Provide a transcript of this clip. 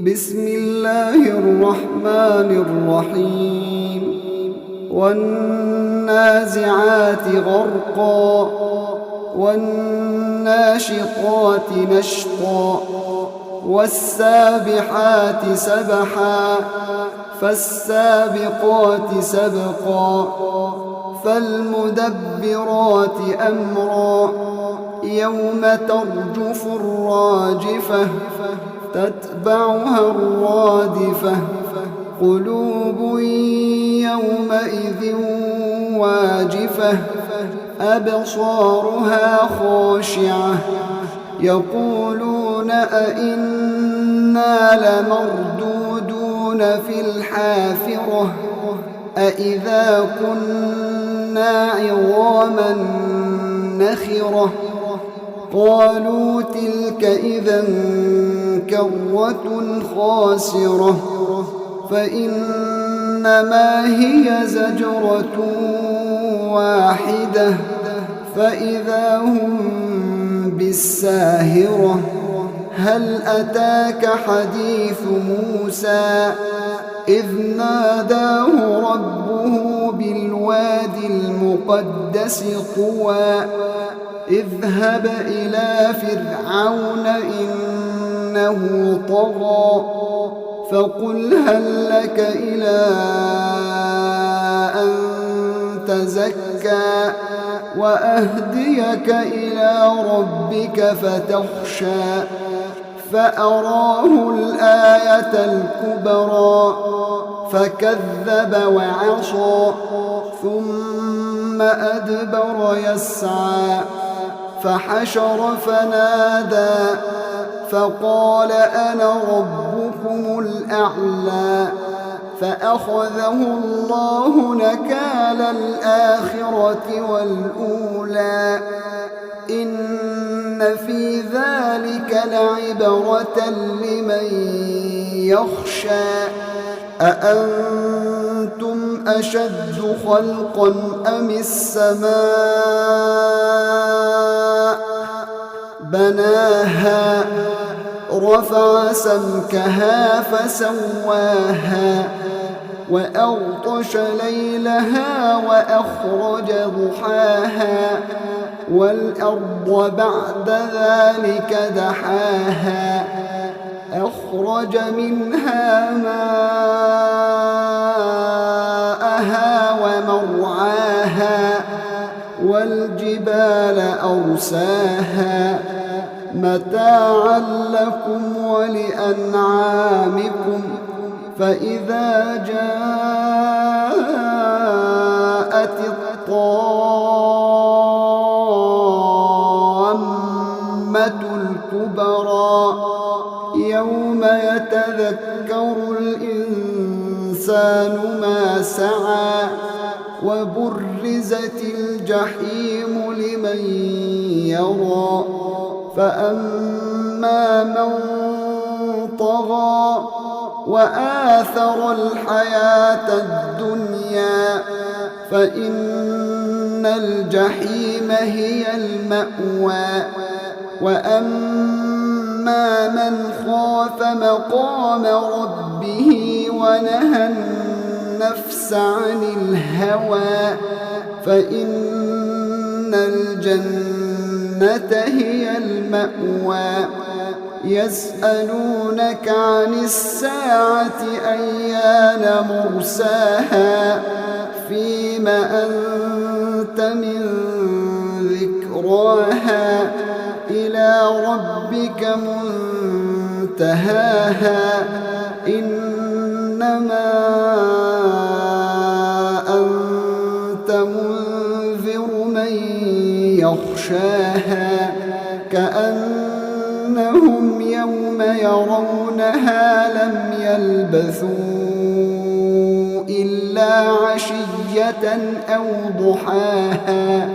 بسم الله الرحمن الرحيم والنازعات غرقا والناشطات نشطا والسابحات سبحا فالسابقات سبقا فالمدبرات أمرا يوم ترجف الراجفة تتبعها الرادفة قلوب يومئذ واجفة أبصارها خاشعة يقولون أئنا لمردودون في الحافرة أئذا كنا عظاما نخرة قالوا تلك إذا كرة خاسرة فإنما هي زجرة واحدة فإذا هم بالساهرة هل أتاك حديث موسى إذ ناداه ربه بالوادي المقدس طوى اذهب إلى فرعون إنه طغى فقل هل لك إلى أن تزكى وأهديك إلى ربك فتخشى فأراه الآية الكبرى فكذب وعصى ثم أدبر يسعى فحشر فنادى فقال أنا ربكم الأعلى فأخذه الله نكال الآخرة والأولى إن في ذلك لعبرة لمن يخشى أأنتم أشد خلقا أم السماء بناها رفع سمكها فسواها وأغطش ليلها وأخرج ضحاها والأرض بعد ذلك دحاها أخرج منها ماءها ومرعاها والجبال أرساها متاعا لكم ولأنعامكم فإذا جاءت الطامة الكبرى يوم يتذكر الإنسان ما سعى وبرزت الجحيم لمن يرى فأما من طغى وآثر الحياة الدنيا فإن الجحيم هي المأوى وأما من خاف مقام ربه ونهى النفس عن الهوى فإن الجنة هي المأوى يسألونك عن الساعة أيان مرساها فيم أنت من ذكراها إلى ربك منتهاها إنما أنت منذر من يخشاها كأنهم يوم يرونها لم يلبثوا إلا عشية أو ضحاها